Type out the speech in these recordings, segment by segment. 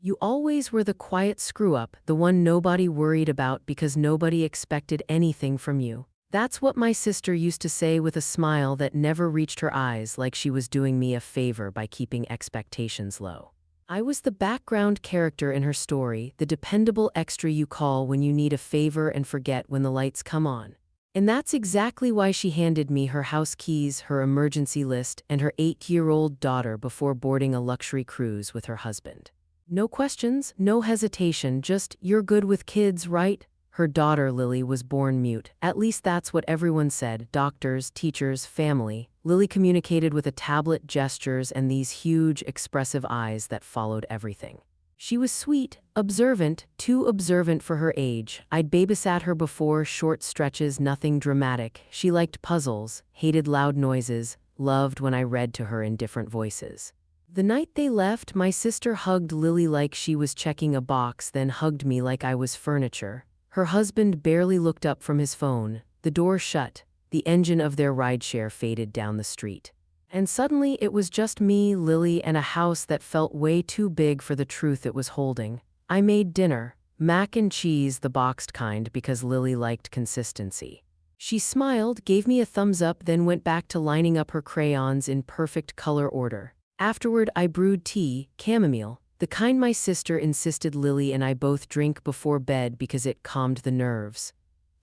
You always were the quiet screw-up, the one nobody worried about because nobody expected anything from you. That's what my sister used to say with a smile that never reached her eyes, like she was doing me a favor by keeping expectations low. I was the background character in her story, the dependable extra you call when you need a favor and forget when the lights come on. And that's exactly why she handed me her house keys, her emergency list, and her 8-year-old daughter before boarding a luxury cruise with her husband. No questions, no hesitation, just, "You're good with kids, right?" Her daughter, Lily, was born mute. At least that's what everyone said, doctors, teachers, family. Lily communicated with a tablet, gestures, and these huge, expressive eyes that followed everything. She was sweet, observant, too observant for her age. I'd babysat her before, short stretches, nothing dramatic. She liked puzzles, hated loud noises, loved when I read to her in different voices. The night they left, my sister hugged Lily like she was checking a box, then hugged me like I was furniture. Her husband barely looked up from his phone. The door shut. The engine of their rideshare faded down the street. And suddenly it was just me, Lily, and a house that felt way too big for the truth it was holding. I made dinner, mac and cheese, the boxed kind, because Lily liked consistency. She smiled, gave me a thumbs up, then went back to lining up her crayons in perfect color order. Afterward, I brewed tea, chamomile, the kind my sister insisted Lily and I both drink before bed because it calmed the nerves.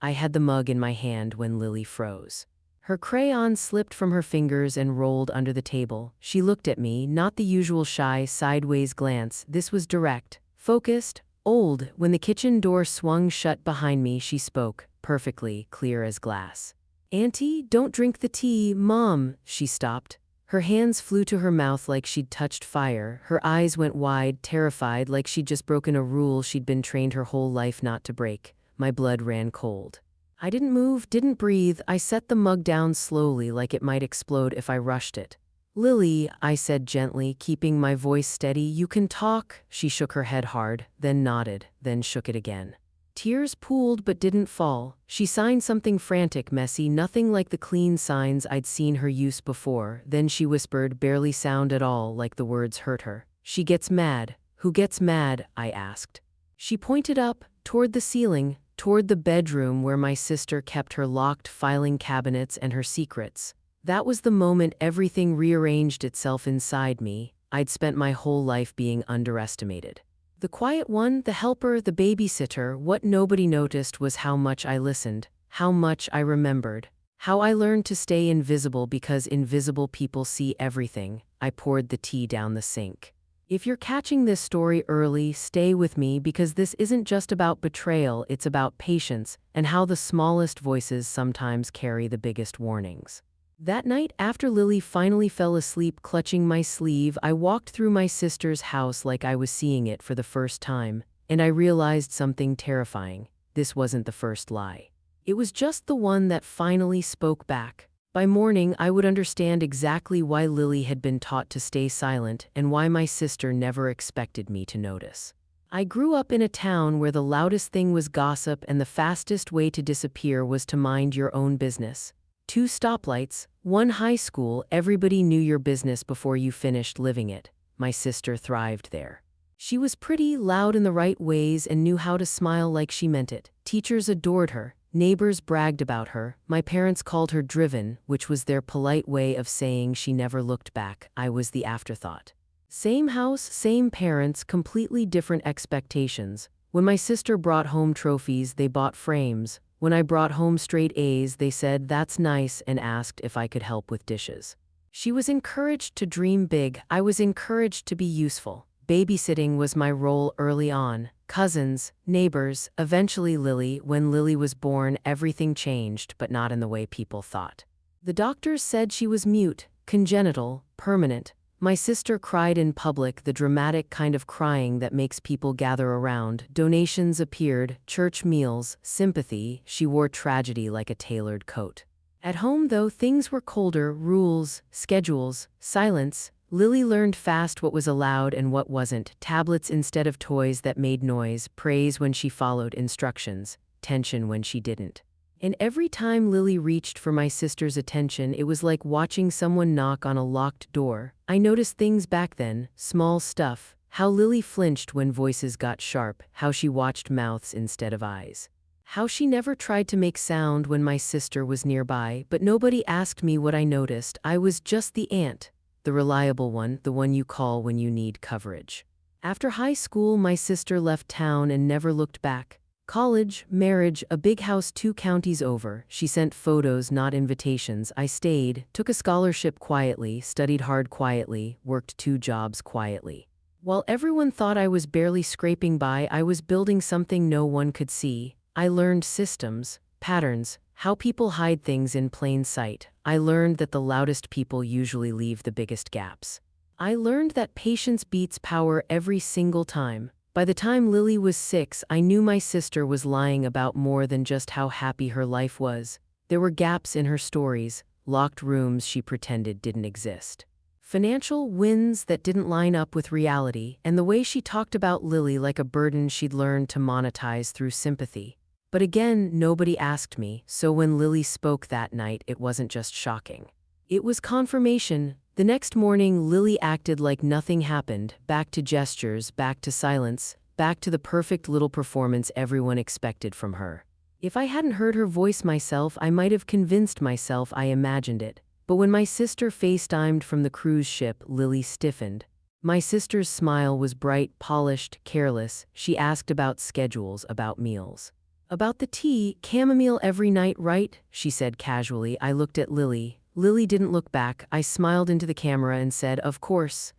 I had the mug in my hand when Lily froze. Her crayon slipped from her fingers and rolled under the table. She looked at me, not the usual shy, sideways glance. This was direct, focused, old. When the kitchen door swung shut behind me, she spoke, perfectly clear as glass. "Auntie, don't drink the tea, Mom." She stopped. Her hands flew to her mouth like she'd touched fire. Her eyes went wide, terrified, like she'd just broken a rule she'd been trained her whole life not to break. My blood ran cold. I didn't move, didn't breathe. I set the mug down slowly, like it might explode if I rushed it. "Lily," I said gently, keeping my voice steady, "you can talk." She shook her head hard, then nodded, then shook it again. Tears pooled but didn't fall. She signed something frantic, messy, nothing like the clean signs I'd seen her use before. Then she whispered, barely sound at all, like the words hurt her. "She gets mad." "Who gets mad?" I asked. She pointed up, toward the ceiling, toward the bedroom where my sister kept her locked filing cabinets and her secrets. That was the moment everything rearranged itself inside me. I'd spent my whole life being underestimated. The quiet one, the helper, the babysitter. What nobody noticed was how much I listened, how much I remembered, how I learned to stay invisible because invisible people see everything. I poured the tea down the sink. If you're catching this story early, stay with me because this isn't just about betrayal, it's about patience and how the smallest voices sometimes carry the biggest warnings. That night, after Lily finally fell asleep clutching my sleeve, I walked through my sister's house like I was seeing it for the first time, and I realized something terrifying. This wasn't the first lie. It was just the one that finally spoke back. By morning, I would understand exactly why Lily had been taught to stay silent and why my sister never expected me to notice. I grew up in a town where the loudest thing was gossip and the fastest way to disappear was to mind your own business. 2 stoplights, 1 high school, everybody knew your business before you finished living it. My sister thrived there. She was pretty, loud in the right ways, and knew how to smile like she meant it. Teachers adored her. Neighbors bragged about her. My parents called her driven, which was their polite way of saying she never looked back. I was the afterthought. Same house, same parents, completely different expectations. When my sister brought home trophies, they bought frames. When I brought home straight A's, they said, "That's nice," and asked if I could help with dishes. She was encouraged to dream big. I was encouraged to be useful. Babysitting was my role early on. Cousins, neighbors, eventually Lily. When Lily was born, everything changed, but not in the way people thought. The doctors said she was mute, congenital, permanent. My sister cried in public, the dramatic kind of crying that makes people gather around. Donations appeared, church meals, sympathy. She wore tragedy like a tailored coat. At home, though, things were colder. Rules, schedules, silence. Lily learned fast what was allowed and what wasn't. Tablets instead of toys that made noise, praise when she followed instructions, tension when she didn't. And every time Lily reached for my sister's attention, it was like watching someone knock on a locked door. I noticed things back then, small stuff, How Lily flinched when voices got sharp, how she watched mouths instead of eyes. How she never tried to make sound when my sister was nearby, but nobody asked me what I noticed. I was just the aunt, the reliable one, the one you call when you need coverage. After high school, my sister left town and never looked back. College, marriage, a big house 2 counties over. She sent photos, not invitations. I stayed, took a scholarship quietly, studied hard quietly, worked 2 jobs quietly. While everyone thought I was barely scraping by, I was building something no one could see. I learned systems, patterns, how people hide things in plain sight. I learned that the loudest people usually leave the biggest gaps. I learned that patience beats power every single time. By the time Lily was 6, I knew my sister was lying about more than just how happy her life was. There were gaps in her stories, locked rooms she pretended didn't exist. Financial wins that didn't line up with reality, and the way she talked about Lily like a burden she'd learned to monetize through sympathy. But again, nobody asked me, so when Lily spoke that night, it wasn't just shocking. It was confirmation. The next morning, Lily acted like nothing happened, back to gestures, back to silence, back to the perfect little performance everyone expected from her. If I hadn't heard her voice myself, I might have convinced myself I imagined it. But when my sister FaceTimed from the cruise ship, Lily stiffened. My sister's smile was bright, polished, careless. She asked about schedules, about meals. About the tea, chamomile every night, right? She said casually. I looked at Lily. Lily didn't look back. I smiled into the camera and said, of course.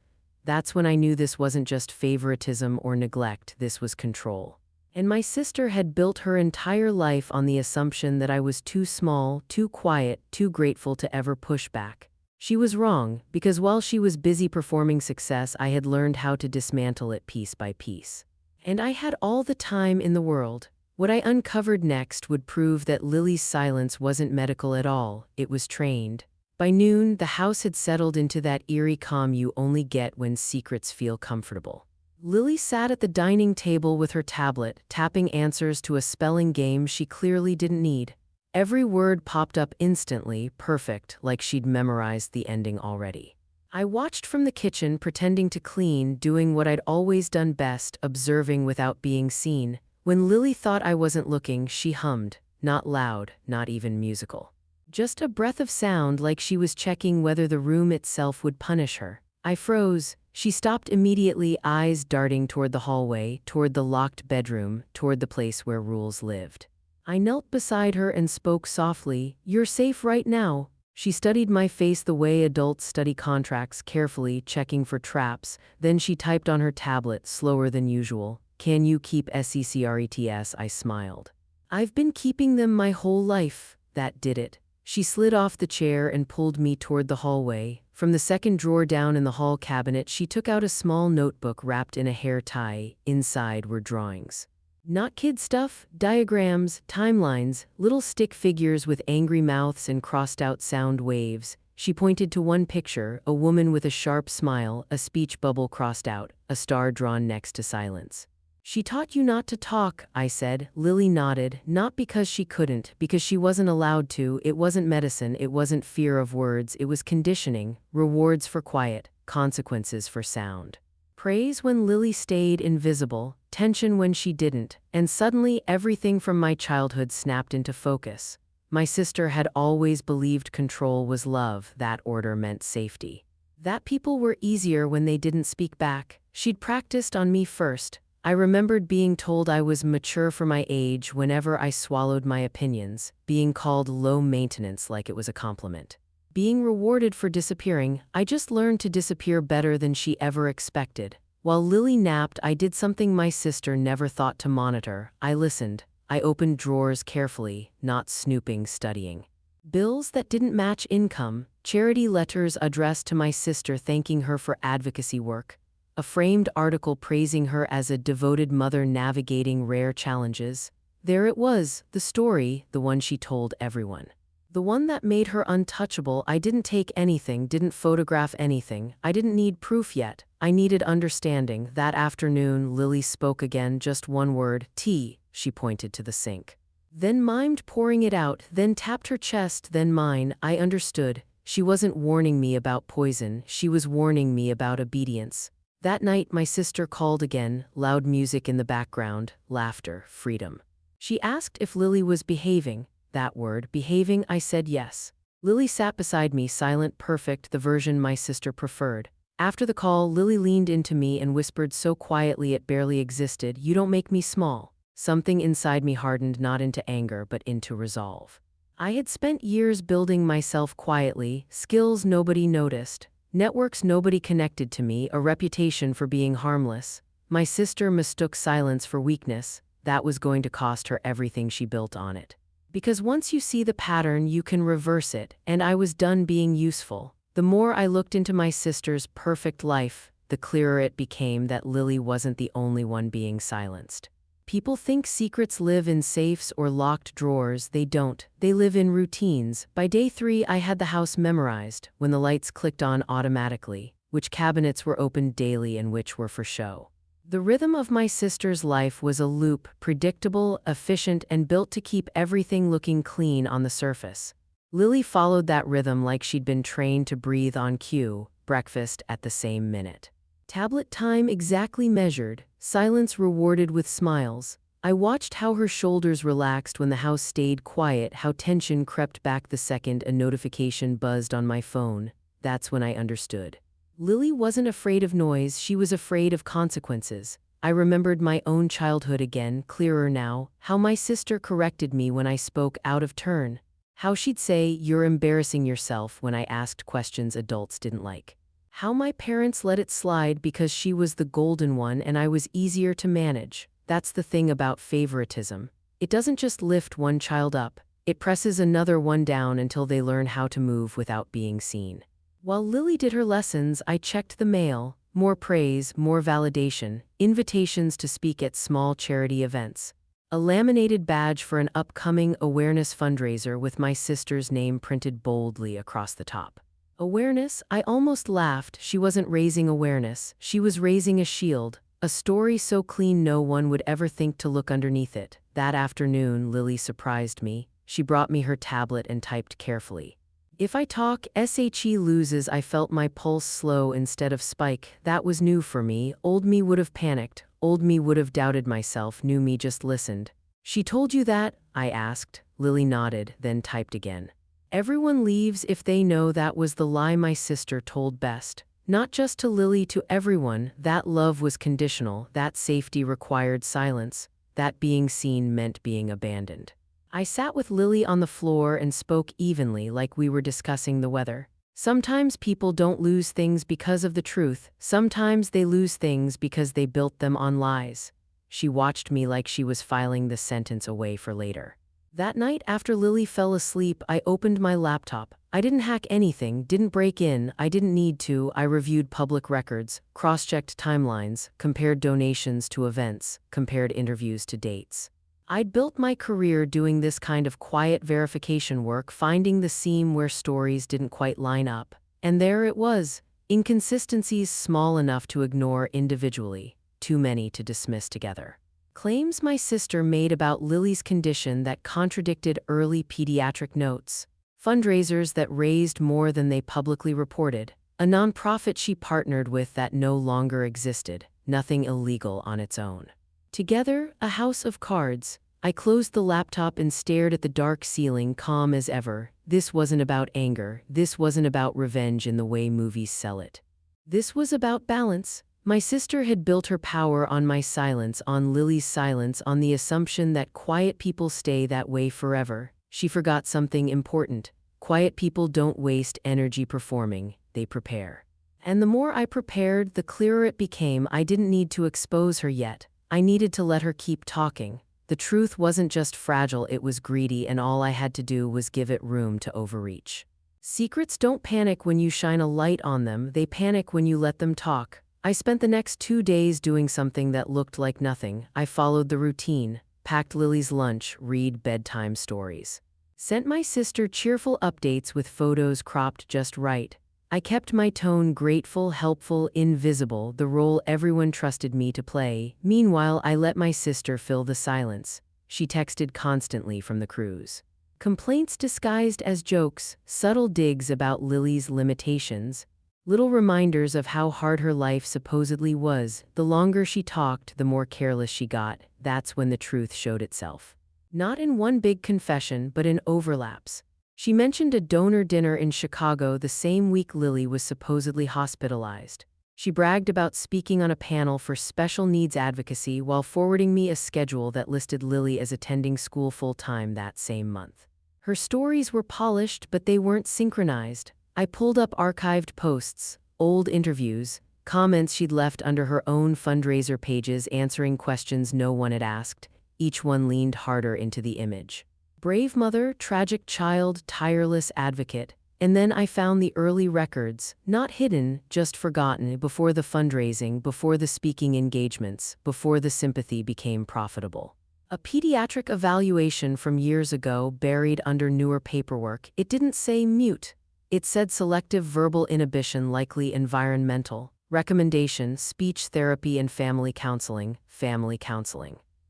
That's when I knew this wasn't just favoritism or neglect, this was control. And my sister had built her entire life on the assumption that I was too small, too quiet, too grateful to ever push back. She was wrong, because while she was busy performing success, I had learned how to dismantle it piece by piece. And I had all the time in the world. What I uncovered next would prove that Lily's silence wasn't medical at all, it was trained. By noon, the house had settled into that eerie calm you only get when secrets feel comfortable. Lily sat at the dining table with her tablet, tapping answers to a spelling game she clearly didn't need. Every word popped up instantly, perfect, like she'd memorized the ending already. I watched from the kitchen, pretending to clean, doing what I'd always done best, observing without being seen. When Lily thought I wasn't looking, she hummed, not loud, not even musical. Just a breath of sound, like she was checking whether the room itself would punish her. I froze. She stopped immediately, eyes darting toward the hallway, toward the locked bedroom, toward the place where rules lived. I knelt beside her and spoke softly, "You're safe right now." She studied my face the way adults study contracts, carefully, checking for traps. Then she typed on her tablet, slower than usual. "Can you keep secrets?" I smiled. "I've been keeping them my whole life." That did it. She slid off the chair and pulled me toward the hallway. From the second drawer down in the hall cabinet, she took out a small notebook wrapped in a hair tie. Inside were drawings. Not kid stuff, diagrams, timelines, little stick figures with angry mouths and crossed-out sound waves. She pointed to one picture, a woman with a sharp smile, a speech bubble crossed out, a star drawn next to silence. "She taught you not to talk," I said. Lily nodded, not because she couldn't, because she wasn't allowed to. It wasn't medicine, it wasn't fear of words, it was conditioning, rewards for quiet, consequences for sound. Praise when Lily stayed invisible, tension when she didn't, and suddenly everything from my childhood snapped into focus. My sister had always believed control was love, that order meant safety. That people were easier when they didn't speak back. She'd practiced on me first. I remembered being told I was mature for my age whenever I swallowed my opinions, being called low maintenance like it was a compliment. Being rewarded for disappearing. I just learned to disappear better than she ever expected. While Lily napped, I did something my sister never thought to monitor. I listened. I opened drawers carefully, not snooping, studying. Bills that didn't match income, charity letters addressed to my sister thanking her for advocacy work, a framed article praising her as a devoted mother navigating rare challenges. There it was, the story, the one she told everyone. The one that made her untouchable. I didn't take anything, didn't photograph anything. I didn't need proof yet. I needed understanding. That afternoon, Lily spoke again, just one word, tea. She pointed to the sink. Then mimed pouring it out, then tapped her chest, then mine. I understood. She wasn't warning me about poison, she was warning me about obedience. That night, my sister called again, loud music in the background, laughter, freedom. She asked if Lily was behaving. That word, behaving, I said yes. Lily sat beside me, silent, perfect, the version my sister preferred. After the call, Lily leaned into me and whispered so quietly it barely existed, "You don't make me small." Something inside me hardened, not into anger, but into resolve. I had spent years building myself quietly, skills nobody noticed, networks nobody connected to me, a reputation for being harmless. My sister mistook silence for weakness. That was going to cost her everything she built on it. Because once you see the pattern, you can reverse it, and I was done being useful. The more I looked into my sister's perfect life, the clearer it became that Lily wasn't the only one being silenced. People think secrets live in safes or locked drawers. They don't. They live in routines. By day 3, I had the house memorized, when the lights clicked on automatically, which cabinets were opened daily and which were for show. The rhythm of my sister's life was a loop, predictable, efficient, and built to keep everything looking clean on the surface. Lily followed that rhythm like she'd been trained to breathe on cue, breakfast at the same minute. Tablet time exactly measured, silence rewarded with smiles. I watched how her shoulders relaxed when the house stayed quiet, how tension crept back the second a notification buzzed on my phone. That's when I understood. Lily wasn't afraid of noise, she was afraid of consequences. I remembered my own childhood again, clearer now, how my sister corrected me when I spoke out of turn. How she'd say, "You're embarrassing yourself," when I asked questions adults didn't like. How my parents let it slide because she was the golden one and I was easier to manage. That's the thing about favoritism. It doesn't just lift one child up, it presses another one down until they learn how to move without being seen. While Lily did her lessons, I checked the mail. More praise, more validation, invitations to speak at small charity events. A laminated badge for an upcoming awareness fundraiser with my sister's name printed boldly across the top. Awareness? I almost laughed. She wasn't raising awareness. She was raising a shield, a story so clean no one would ever think to look underneath it. That afternoon, Lily surprised me. She brought me her tablet and typed carefully. "If I talk, SHE loses." I felt my pulse slow instead of spike. That was new for me. Old me would have panicked. Old me would have doubted myself. New me just listened. "She told you that?" I asked. Lily nodded, then typed again. "Everyone leaves if they know." That was the lie my sister told best. Not just to Lily, to everyone. That love was conditional. That safety required silence. That being seen meant being abandoned. I sat with Lily on the floor and spoke evenly, like we were discussing the weather. Sometimes people don't lose things because of the truth. Sometimes they lose things because they built them on lies. She watched me like she was filing the sentence away for later. That night after Lily fell asleep, I opened my laptop. I didn't hack anything, didn't break in, I didn't need to. I reviewed public records, cross-checked timelines, compared donations to events, compared interviews to dates. I'd built my career doing this kind of quiet verification work, finding the seam where stories didn't quite line up. And there it was, inconsistencies small enough to ignore individually, too many to dismiss together. Claims my sister made about Lily's condition that contradicted early pediatric notes. Fundraisers that raised more than they publicly reported. A nonprofit she partnered with that no longer existed. Nothing illegal on its own. Together, a house of cards. I closed the laptop and stared at the dark ceiling, calm as ever. This wasn't about anger. This wasn't about revenge in the way movies sell it. This was about balance. My sister had built her power on my silence, on Lily's silence, on the assumption that quiet people stay that way forever. She forgot something important. Quiet people don't waste energy performing, they prepare. And the more I prepared, the clearer it became. I didn't need to expose her yet. I needed to let her keep talking. The truth wasn't just fragile, it was greedy, and all I had to do was give it room to overreach. Secrets don't panic when you shine a light on them, they panic when you let them talk. I spent the next 2 days doing something that looked like nothing. I followed the routine, packed Lily's lunch, read bedtime stories. Sent my sister cheerful updates with photos cropped just right. I kept my tone grateful, helpful, invisible, the role everyone trusted me to play. Meanwhile, I let my sister fill the silence. She texted constantly from the cruise. Complaints disguised as jokes, subtle digs about Lily's limitations. Little reminders of how hard her life supposedly was. The longer she talked, the more careless she got. That's when the truth showed itself. Not in one big confession, but in overlaps. She mentioned a donor dinner in Chicago the same week Lily was supposedly hospitalized. She bragged about speaking on a panel for special needs advocacy while forwarding me a schedule that listed Lily as attending school full-time that same month. Her stories were polished, but they weren't synchronized. I pulled up archived posts, old interviews, comments she'd left under her own fundraiser pages answering questions no one had asked. Each one leaned harder into the image. Brave mother, tragic child, tireless advocate. And then I found the early records, not hidden, just forgotten, before the fundraising, before the speaking engagements, before the sympathy became profitable. A pediatric evaluation from years ago buried under newer paperwork. It didn't say mute. It said selective verbal inhibition, likely environmental. Recommendation, speech therapy and family counseling.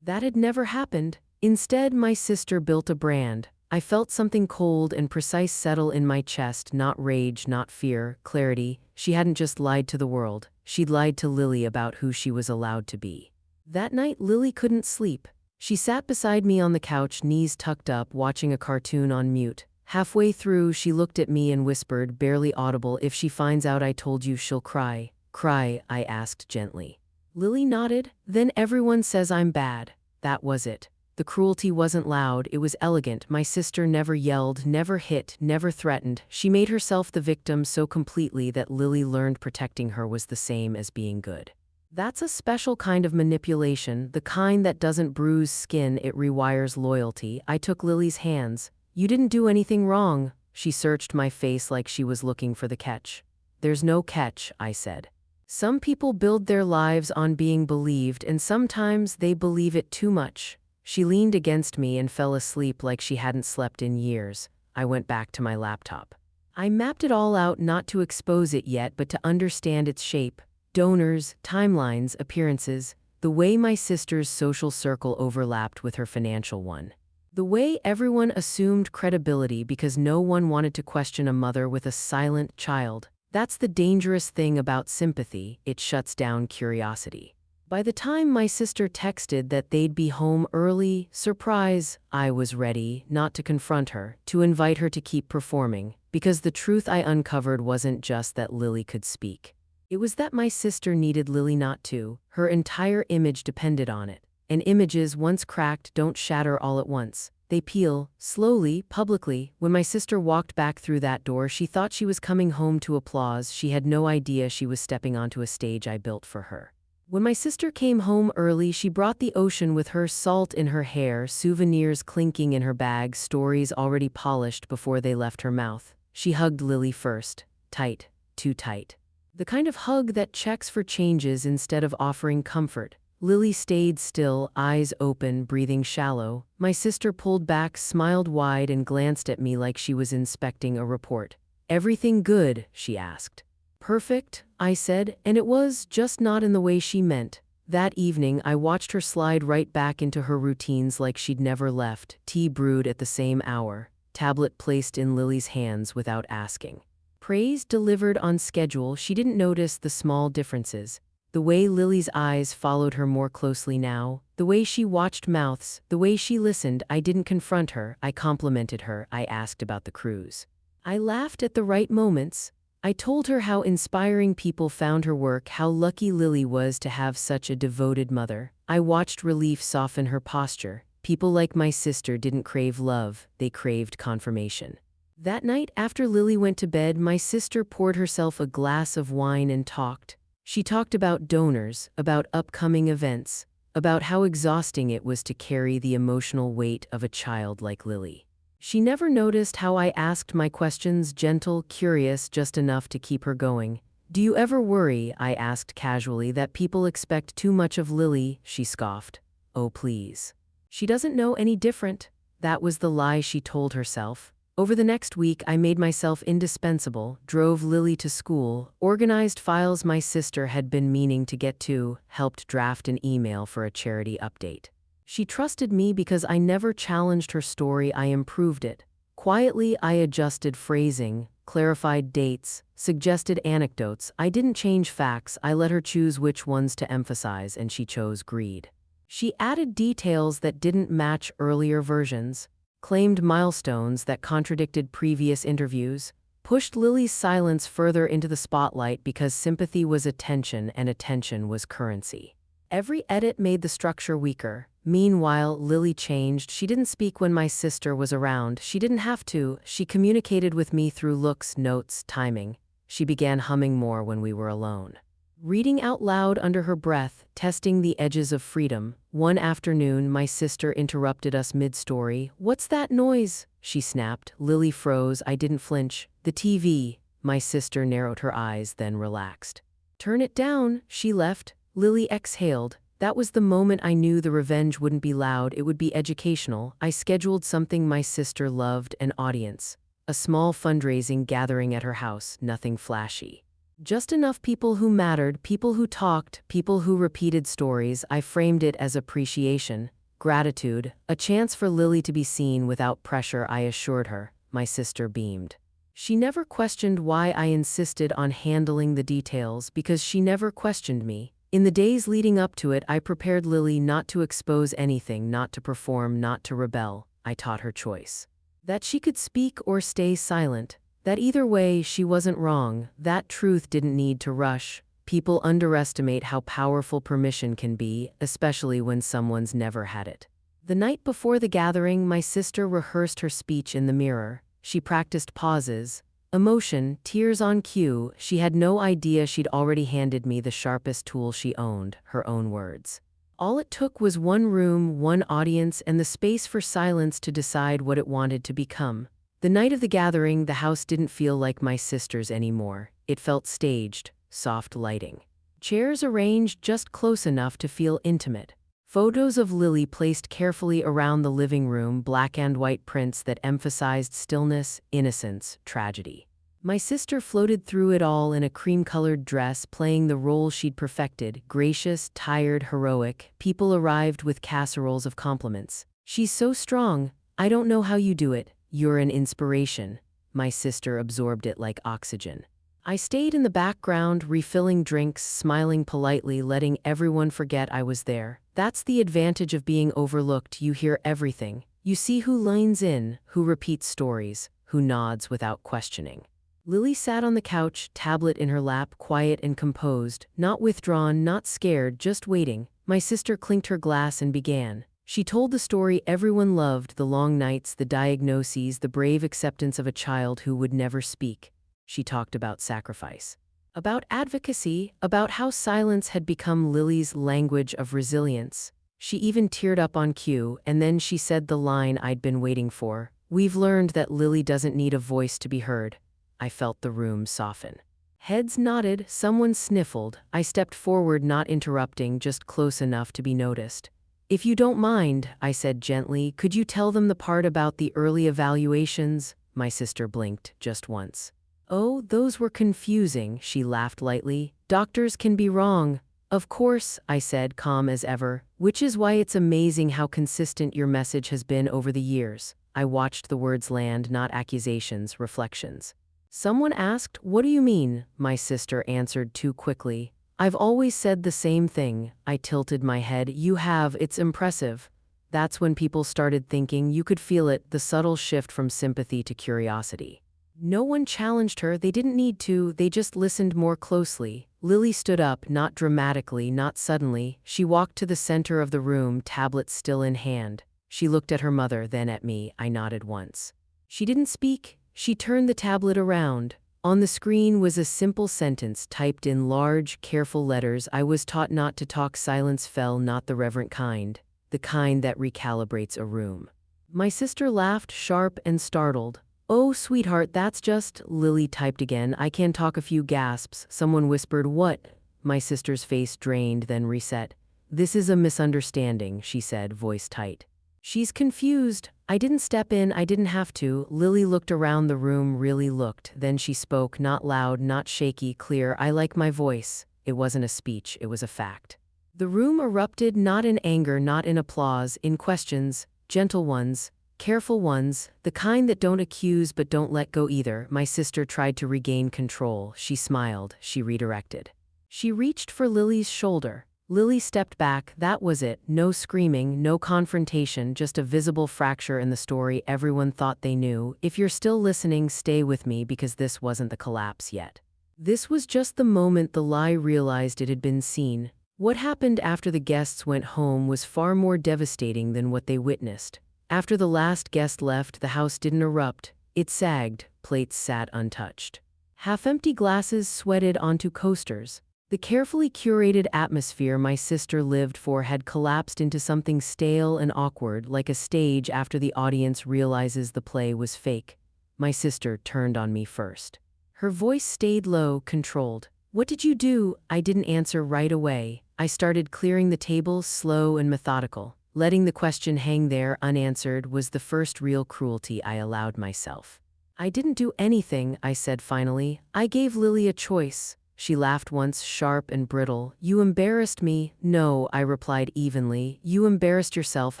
That had never happened. Instead, my sister built a brand. I felt something cold and precise settle in my chest, not rage, not fear, clarity. She hadn't just lied to the world. She'd lied to Lily about who she was allowed to be. That night, Lily couldn't sleep. She sat beside me on the couch, knees tucked up, watching a cartoon on mute. Halfway through, she looked at me and whispered, barely audible, "If she finds out I told you, she'll cry." "Cry?" I asked gently. Lily nodded. "Then everyone says I'm bad." That was it. The cruelty wasn't loud, it was elegant. My sister never yelled, never hit, never threatened. She made herself the victim so completely that Lily learned protecting her was the same as being good. That's a special kind of manipulation, the kind that doesn't bruise skin, it rewires loyalty. I took Lily's hands. "You didn't do anything wrong." She searched my face like she was looking for the catch. "There's no catch," I said. "Some people build their lives on being believed, and sometimes they believe it too much." She leaned against me and fell asleep like she hadn't slept in years. I went back to my laptop. I mapped it all out, not to expose it yet, but to understand its shape. Donors, timelines, appearances, the way my sister's social circle overlapped with her financial one. The way everyone assumed credibility because no one wanted to question a mother with a silent child. That's the dangerous thing about sympathy, it shuts down curiosity. By the time my sister texted that they'd be home early, surprise, I was ready, not to confront her, to invite her to keep performing, because the truth I uncovered wasn't just that Lily could speak. It was that my sister needed Lily not to. Her entire image depended on it. And images, once cracked, don't shatter all at once. They peel, slowly, publicly. When my sister walked back through that door, she thought she was coming home to applause. She had no idea she was stepping onto a stage I built for her. When my sister came home early, she brought the ocean with her, salt in her hair, souvenirs clinking in her bag, stories already polished before they left her mouth. She hugged Lily first. Tight, too tight. The kind of hug that checks for changes instead of offering comfort. Lily stayed still, eyes open, breathing shallow. My sister pulled back, smiled wide, and glanced at me like she was inspecting a report. "Everything good?" she asked. "Perfect," I said, and it was, just not in the way she meant. That evening, I watched her slide right back into her routines like she'd never left. Tea brewed at the same hour. Tablet placed in Lily's hands without asking. Praise delivered on schedule. She didn't notice the small differences. The way Lily's eyes followed her more closely now, the way she watched mouths, the way she listened. I didn't confront her, I complimented her. I asked about the cruise. I laughed at the right moments. I told her how inspiring people found her work, how lucky Lily was to have such a devoted mother. I watched relief soften her posture. People like my sister didn't crave love, they craved confirmation. That night, after Lily went to bed, my sister poured herself a glass of wine and talked. She talked about donors, about upcoming events, about how exhausting it was to carry the emotional weight of a child like Lily. She never noticed how I asked my questions, gentle, curious, just enough to keep her going. "Do you ever worry," I asked casually, "that people expect too much of Lily?" She scoffed. "Oh, please. She doesn't know any different." That was the lie she told herself. Over the next week, I made myself indispensable, drove Lily to school, organized files my sister had been meaning to get to, helped draft an email for a charity update. She trusted me because I never challenged her story, I improved it. Quietly, I adjusted phrasing, clarified dates, suggested anecdotes. I didn't change facts, I let her choose which ones to emphasize, and she chose greed. She added details that didn't match earlier versions, claimed milestones that contradicted previous interviews, pushed Lily's silence further into the spotlight because sympathy was attention and attention was currency. Every edit made the structure weaker. Meanwhile, Lily changed. She didn't speak when my sister was around. She didn't have to. She communicated with me through looks, notes, timing. She began humming more when we were alone. Reading out loud under her breath, testing the edges of freedom. One afternoon, my sister interrupted us mid-story. "What's that noise?" she snapped. Lily froze. I didn't flinch. "The TV." My sister narrowed her eyes, then relaxed. "Turn it down." She left. Lily exhaled. That was the moment I knew the revenge wouldn't be loud, it would be educational. I scheduled something my sister loved, an audience. A small fundraising gathering at her house, nothing flashy. Just enough people who mattered, people who talked, people who repeated stories. I framed it as appreciation, gratitude, a chance for Lily to be seen without pressure, I assured her. My sister beamed. She never questioned why I insisted on handling the details, because she never questioned me. In the days leading up to it, I prepared Lily not to expose anything, not to perform, not to rebel. I taught her choice. That she could speak or stay silent. That either way, she wasn't wrong. That truth didn't need to rush. People underestimate how powerful permission can be, especially when someone's never had it. The night before the gathering, my sister rehearsed her speech in the mirror. She practiced pauses, emotion, tears on cue. She had no idea she'd already handed me the sharpest tool she owned, her own words. All it took was one room, one audience, and the space for silence to decide what it wanted to become. The night of the gathering, the house didn't feel like my sister's anymore. It felt staged, soft lighting. Chairs arranged just close enough to feel intimate. Photos of Lily placed carefully around the living room, black and white prints that emphasized stillness, innocence, tragedy. My sister floated through it all in a cream-colored dress, playing the role she'd perfected, gracious, tired, heroic. People arrived with casseroles of compliments. "She's so strong. I don't know how you do it. You're an inspiration." My sister absorbed it like oxygen. I stayed in the background, refilling drinks, smiling politely, letting everyone forget I was there. That's the advantage of being overlooked. You hear everything. You see who leans in, who repeats stories, who nods without questioning. Lily sat on the couch, tablet in her lap, quiet and composed, not withdrawn, not scared, just waiting. My sister clinked her glass and began. She told the story everyone loved, the long nights, the diagnoses, the brave acceptance of a child who would never speak. She talked about sacrifice, about advocacy, about how silence had become Lily's language of resilience. She even teared up on cue, and then she said the line I'd been waiting for. "We've learned that Lily doesn't need a voice to be heard." I felt the room soften. Heads nodded, someone sniffled. I stepped forward, not interrupting, just close enough to be noticed. "If you don't mind," I said gently, "could you tell them the part about the early evaluations?" My sister blinked, just once. "Oh, those were confusing," she laughed lightly. "Doctors can be wrong." "Of course," I said, calm as ever, "which is why it's amazing how consistent your message has been over the years." I watched the words land, not accusations, reflections. "Someone asked, 'What do you mean?'" My sister answered too quickly. "I've always said the same thing." I tilted my head. "You have, it's impressive." That's when people started thinking. You could feel it, the subtle shift from sympathy to curiosity. No one challenged her, they didn't need to, they just listened more closely. Lily stood up, not dramatically, not suddenly. She walked to the center of the room, tablet still in hand. She looked at her mother, then at me. I nodded once. She didn't speak. She turned the tablet around. On the screen was a simple sentence typed in large, careful letters. "I was taught not to talk." Silence fell, not the reverent kind, the kind that recalibrates a room. My sister laughed, sharp and startled. "Oh, sweetheart, that's just..." Lily typed again. "I can talk." A few gasps. Someone whispered, "What?" My sister's face drained, then reset. "This is a misunderstanding," she said, voice tight. "She's confused." I didn't step in, I didn't have to. Lily looked around the room, really looked. Then she spoke, not loud, not shaky, clear. "I like my voice." It wasn't a speech, it was a fact. The room erupted, not in anger, not in applause, in questions, gentle ones. Careful ones, the kind that don't accuse but don't let go either. My sister tried to regain control. She smiled. She redirected. She reached for Lily's shoulder. Lily stepped back. That was it. No screaming, no confrontation, just a visible fracture in the story everyone thought they knew. If you're still listening, stay with me because this wasn't the collapse yet. This was just the moment the lie realized it had been seen. What happened after the guests went home was far more devastating than what they witnessed. After the last guest left, the house didn't erupt. It sagged. Plates sat untouched. Half-empty glasses sweated onto coasters. The carefully curated atmosphere my sister lived for had collapsed into something stale and awkward, like a stage after the audience realizes the play was fake. My sister turned on me first. Her voice stayed low, controlled. "What did you do?" I didn't answer right away. I started clearing the table, slow and methodical. Letting the question hang there unanswered was the first real cruelty I allowed myself. "I didn't do anything," I said finally. "I gave Lily a choice." She laughed once, sharp and brittle. "You embarrassed me." "No," I replied evenly. "You embarrassed yourself.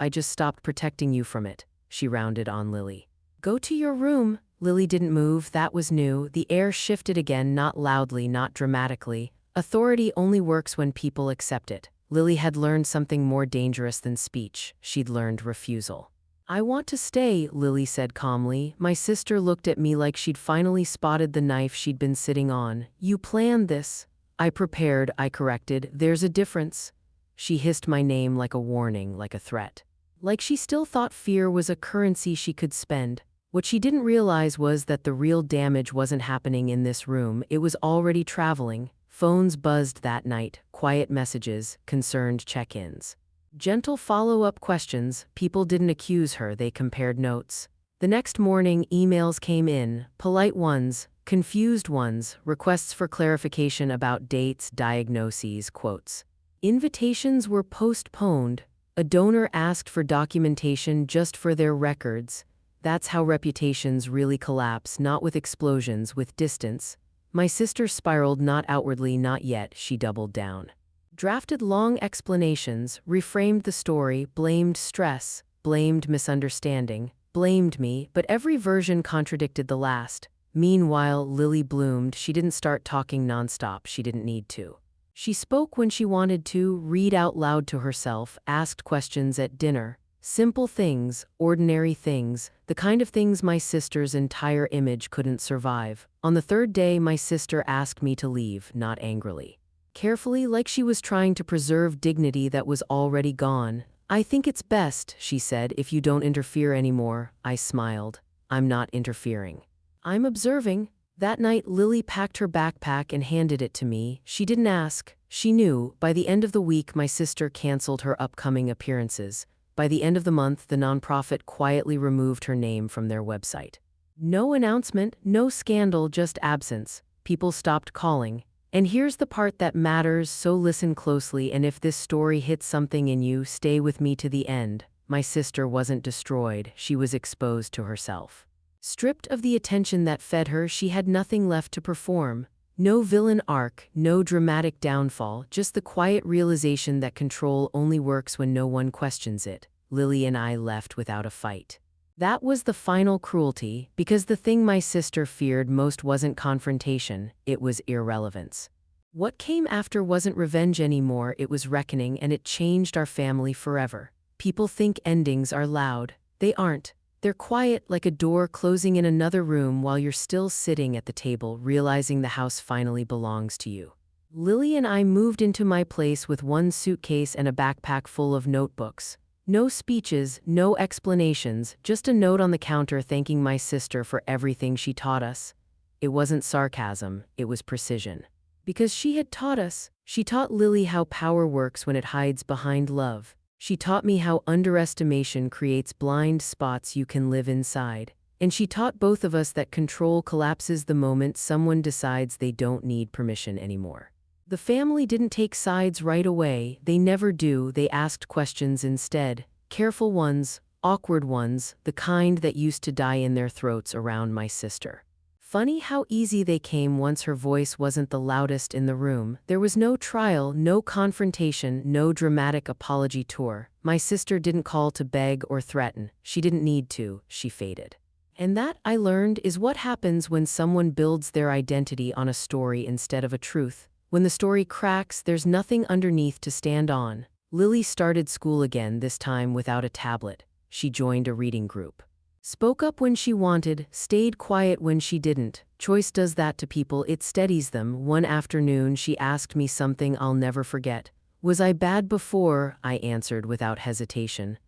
I just stopped protecting you from it." She rounded on Lily. "Go to your room." Lily didn't move. That was new. The air shifted again, not loudly, not dramatically. Authority only works when people accept it. Lily had learned something more dangerous than speech. She'd learned refusal. "I want to stay," Lily said calmly. My sister looked at me like she'd finally spotted the knife she'd been sitting on. "You planned this." "I prepared," I corrected. "There's a difference." She hissed my name like a warning, like a threat. Like she still thought fear was a currency she could spend. What she didn't realize was that the real damage wasn't happening in this room. It was already traveling. Phones buzzed that night, quiet messages, concerned check-ins. Gentle follow-up questions. People didn't accuse her, they compared notes. The next morning, emails came in, polite ones, confused ones, requests for clarification about dates, diagnoses, quotes. Invitations were postponed. A donor asked for documentation just for their records. That's how reputations really collapse, not with explosions, with distance. My sister spiraled, not outwardly, not yet. She doubled down. Drafted long explanations, reframed the story, blamed stress, blamed misunderstanding, blamed me, but every version contradicted the last. Meanwhile, Lily bloomed. She didn't start talking nonstop. She didn't need to. She spoke when she wanted to, read out loud to herself, asked questions at dinner. Simple things, ordinary things, the kind of things my sister's entire image couldn't survive. On the third day, my sister asked me to leave, not angrily. Carefully, like she was trying to preserve dignity that was already gone. "I think it's best," she said, "if you don't interfere anymore." I smiled. "I'm not interfering. I'm observing." That night, Lily packed her backpack and handed it to me. She didn't ask. She knew. By the end of the week, my sister canceled her upcoming appearances. By the end of the month, the nonprofit quietly removed her name from their website. No announcement, no scandal, just absence. People stopped calling. And here's the part that matters, so listen closely, and if this story hits something in you, stay with me to the end. My sister wasn't destroyed. She was exposed to herself. Stripped of the attention that fed her, she had nothing left to perform. No villain arc, no dramatic downfall, just the quiet realization that control only works when no one questions it. Lily and I left without a fight. That was the final cruelty, because the thing my sister feared most wasn't confrontation, it was irrelevance. What came after wasn't revenge anymore, it was reckoning, and it changed our family forever. People think endings are loud. They aren't. They're quiet, like a door closing in another room while you're still sitting at the table, realizing the house finally belongs to you. Lily and I moved into my place with one suitcase and a backpack full of notebooks. No speeches, no explanations, just a note on the counter thanking my sister for everything she taught us. It wasn't sarcasm, it was precision. Because she had taught us. She taught Lily how power works when it hides behind love. She taught me how underestimation creates blind spots you can live inside. And she taught both of us that control collapses the moment someone decides they don't need permission anymore. The family didn't take sides right away. They never do. They asked questions instead. Careful ones, awkward ones, the kind that used to die in their throats around my sister. Funny how easy they came once her voice wasn't the loudest in the room. There was no trial, no confrontation, no dramatic apology tour. My sister didn't call to beg or threaten. She didn't need to. She faded. And that, I learned, is what happens when someone builds their identity on a story instead of a truth. When the story cracks, there's nothing underneath to stand on. Lily started school again, this time without a tablet. She joined a reading group. Spoke up when she wanted, stayed quiet when she didn't. Choice does that to people, it steadies them. One afternoon, she asked me something I'll never forget. Was I bad before? I answered without hesitation.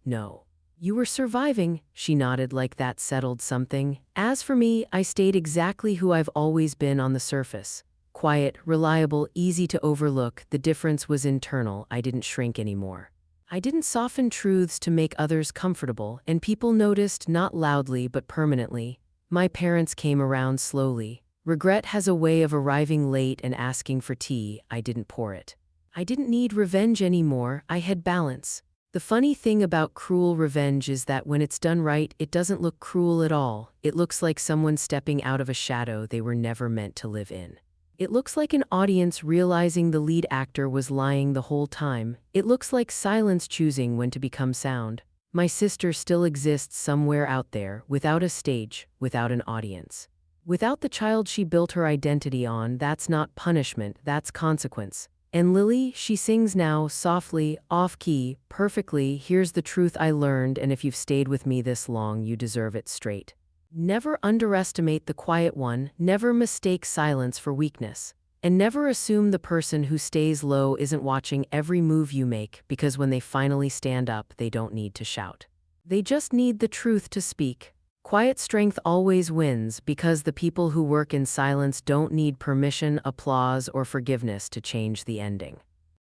No. You were surviving, she nodded like that settled something. As for me, I stayed exactly who I've always been on the surface. Quiet, reliable, easy to overlook. The difference was internal. I didn't shrink anymore. I didn't soften truths to make others comfortable, and people noticed, not loudly but permanently. My parents came around slowly. Regret has a way of arriving late and asking for tea. I didn't pour it. I didn't need revenge anymore. I had balance. The funny thing about cruel revenge is that when it's done right, it doesn't look cruel at all. It looks like someone stepping out of a shadow they were never meant to live in. It looks like an audience realizing the lead actor was lying the whole time. It looks like silence choosing when to become sound. My sister still exists somewhere out there, without a stage, without an audience. Without the child she built her identity on. That's not punishment, that's consequence. And Lily, she sings now, softly, off-key, perfectly. Here's the truth I learned, and if you've stayed with me this long, you deserve it straight. Never underestimate the quiet one, never mistake silence for weakness. And never assume the person who stays low isn't watching every move you make, because when they finally stand up, they don't need to shout. They just need the truth to speak. Quiet strength always wins, because the people who work in silence don't need permission, applause, or forgiveness to change the ending.